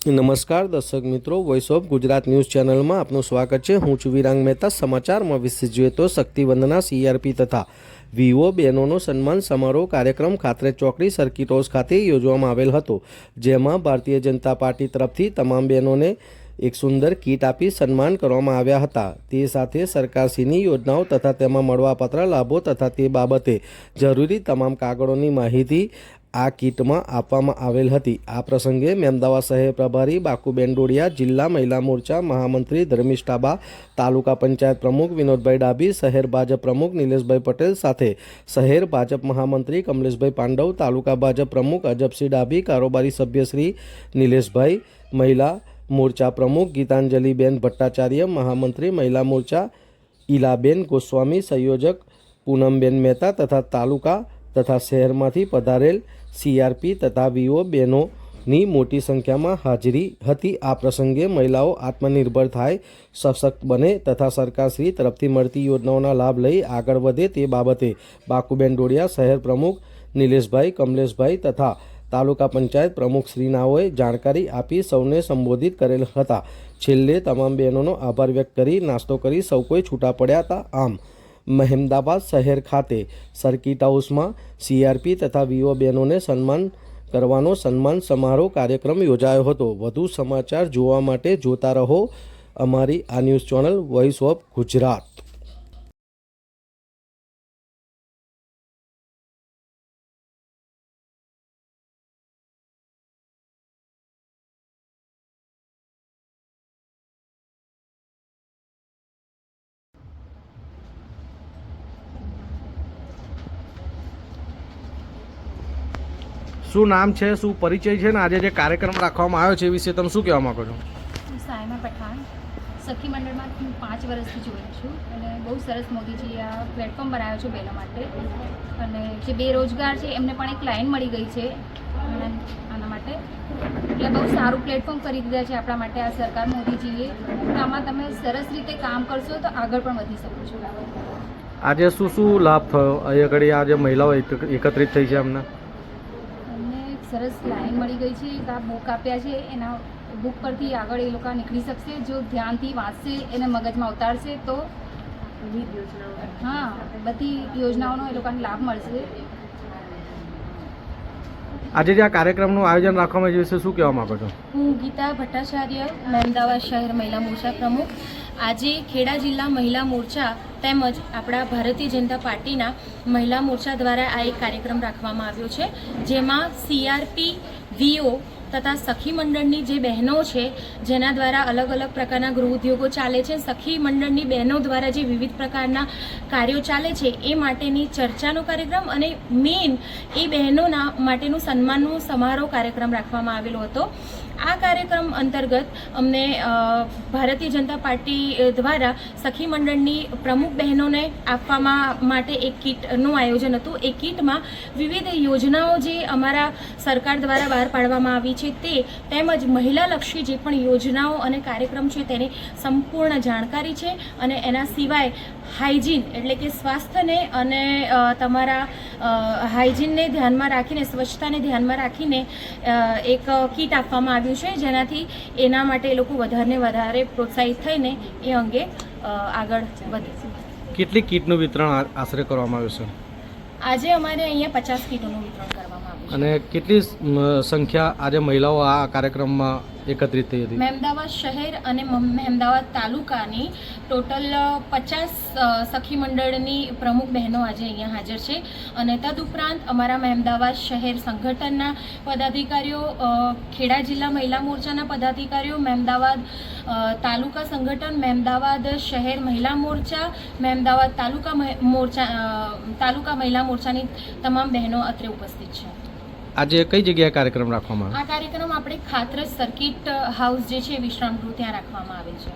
નમસ્કાર દર્શક મિત્રો, વોઇસ ઓફ ગુજરાત ન્યૂઝ ચેનલમાં આપનું સ્વાગત છે। હું છું વિરાંગ મહેતા। સમાચારમાં વિશે જોઈએ તો શક્તિવંદના સીઆરપી તથા વીઓ બહેનોનો સન્માન સમારોહ કાર્યક્રમ ખાતરેજ ચોકડી સર્કિટ હાઉસ ખાતે યોજવામાં આવેલ હતો, જેમાં ભારતીય જનતા પાર્ટી તરફથી તમામ બહેનોને એક સુંદર કીટ આપી સન્માન કરવામાં આવ્યા હતા। તે સાથે સરકારશ્રીની યોજનાઓ તથા તેમાં મળવાપાત્ર લાભો તથા તે બાબતે જરૂરી તમામ કાગળોની માહિતી આ કીટમાં આપવામાં આવેલ હતી। આ પ્રસંગે મહેમદાવાદ શહેર પ્રભારી બાકુબેન ડોડિયા, જિલ્લા મહિલા મોરચા મહામંત્રી ધર્મિષ્ઠ ટાબા, તાલુકા પંચાયત પ્રમુખ વિનોદભાઈ ડાભી, શહેર ભાજપ પ્રમુખ નિલેશભાઈ પટેલ સાથે શહેર ભાજપ મહામંત્રી કમલેશભાઈ પાંડવ, તાલુકા ભાજપ પ્રમુખ અજબસિંહ ડાભી, કારોબારી સભ્ય શ્રી નિલેશભાઈ, મહિલા મોરચા પ્રમુખ ગીતાંજલિબેન ભટ્ટાચાર્ય, મહામંત્રી મહિલા મોરચા ઈલાબેન ગોસ્વામી, સંયોજક પૂનમબેન મહેતા તથા તાલુકા તથા શહેરમાંથી પધારેલ સીઆરપી તથા વીઓ બહેનોની મોટી સંખ્યામાં હાજરી હતી। આ પ્રસંગે મહિલાઓ આત્મનિર્ભર થાય, સશક્ત બને તથા સરકારશ્રી તરફથી મળતી યોજનાઓના લાભ લઈ આગળ વધે તે બાબતે બાકુબેન ડોડિયા, શહેર પ્રમુખ નિલેશભાઈ, કમલેશભાઈ તથા તાલુકા પંચાયત પ્રમુખશ્રીનાઓએ જાણકારી આપી સૌને સંબોધિત કરેલ હતા। છેલ્લે તમામ બહેનોનો આભાર વ્યક્ત કરી નાસ્તો કરી સૌ કોઈ છૂટા પડ્યા હતા। આમ મહેમદાવાદ શહેર ખાતે સર્કિટ હાઉસમાં સીઆરપી તથા વીઓ બહેનોને સન્માન કરવાનો સન્માન સમારોહ કાર્યક્રમ યોજાયો હતો। વધુ સમાચાર જોવા માટે જોતા રહો અમારી આ news channel voice of Gujarat. શું નામ છે, શું પરિચય છે ને આજે જે કાર્યક્રમ રાખવામાં આવ્યો છે એ વિશે તમે શું કહેવા માંગો છો? સાયમા પઠાણ, સખી મંડળમાં હું 5 વર્ષથી જોઈ છું અને બહુ સરસ મોદીજી આ પ્લેટફોર્મ બનાવ્યો છે બહેનો માટે, અને જે બેરોજગાર છે એમને પણ એક લાઈન મળી ગઈ છે આના માટે, એટલે બહુ સારું પ્લેટફોર્મ કરી દીધા છે આપણા માટે આ સરકાર મોદીજીએ। તો આમાં તમે સરસ રીતે કામ કરશો તો આગળ પણ વધી શકો છો। આજે શું શું લાભ થયો અહીંયા ઘડી આજે મહિલાઓ એકત્રિત થઈ છે એમને સરસ લાઈન મળી ગઈ છે, એક આ બુક આપ્યા છે, એના બુક પરથી આગળ એ લોકો નીકળી શકશે, જો ધ્યાનથી વાંચશે એને મગજમાં ઉતારશે તો બધી યોજનાઓનો એ લોકોને લાભ મળશે। આજે જે આ કાર્યક્રમનું આયોજન રાખવામાં આવ્યું છે શું કહેવા માંગો છો? હું ગીતા ભટ્ટાચાર્ય, મહેમદાવાદ શહેર મહિલા મોરચા પ્રમુખ। આજે ખેડા જિલ્લા મહિલા મોરચા તેમજ આપણા ભારતીય જનતા પાર્ટીના મહિલા મોરચા દ્વારા આ એક કાર્યક્રમ રાખવામાં આવ્યો છે, જેમાં સીઆરપી, વીઓ તથા સખી મંડળની જે બહેનો છે જેના દ્વારા અલગ અલગ પ્રકારના ગૃહ ઉદ્યોગો ચાલે છે, સખી મંડળની બહેનો દ્વારા જે વિવિધ પ્રકારના કાર્યો ચાલે છે એ માટેની ચર્ચાનો કાર્યક્રમ અને મેઇન એ બહેનોના માટેનું સન્માનનું સમારોહ કાર્યક્રમ રાખવામાં આવેલો હતો। આ કાર્યક્રમ અંતર્ગત અમને ભારતીય જનતા પાર્ટી દ્વારા સખી મંડળની પ્રમુખ બહેનોને આપવામાં માટે એક કીટનું આયોજન હતું। એ કીટમાં વિવિધ યોજનાઓ જે અમારા સરકાર દ્વારા બહાર પાડવામાં આવી છે તે તેમજ મહિલાલક્ષી જે પણ યોજનાઓ અને કાર્યક્રમ છે તેની સંપૂર્ણ જાણકારી છે, અને એના સિવાય હાઇજીન એટલે કે સ્વાસ્થ્યને અને તમારા હાઇજીનને ધ્યાનમાં રાખીને, સ્વચ્છતાને ધ્યાનમાં રાખીને એક કીટ આપવામાં આવ્યું છે, જેનાથી એના માટે એ લોકો વધારે પ્રોત્સાહિત થઈને એ અંગે આગળ વધે। કેટલી કીટનું વિતરણ આશરે કરવામાં આવ્યું છે? આજે અમારે અહીંયા 50 કીટોનું વિતરણ કરવામાં આવ્યું છે। અને કેટલી સંખ્યા આજે મહિલાઓ આ કાર્યક્રમમાં એકત્રિત થઈ હતી? મહેમદાવાદ શહેર અને મહેમદાવાદ તાલુકાની ટોટલ 50 સખી મંડળની પ્રમુખ બહેનો આજે અહીંયા હાજર છે, અને તદુપરાંત અમારા મહેમદાવાદ શહેર સંગઠનના પદાધિકારીઓ, ખેડા જિલ્લા મહિલા મોરચાના પદાધિકારીઓ, મહેમદાવાદ તાલુકા સંગઠન, મહેમદાવાદ શહેર મહિલા મોરચા, મહેમદાવાદ તાલુકા મહિલા મોરચાની તમામ બહેનો અત્રે ઉપસ્થિત છે। આજે કઈ જગ્યાએ કાર્યક્રમ રાખવામાં આ કાર્યક્રમ આપણે ખાતરેજ સર્કિટ હાઉસ જે છે વિશ્રામ ગૃહ ત્યાં રાખવામાં આવે છે।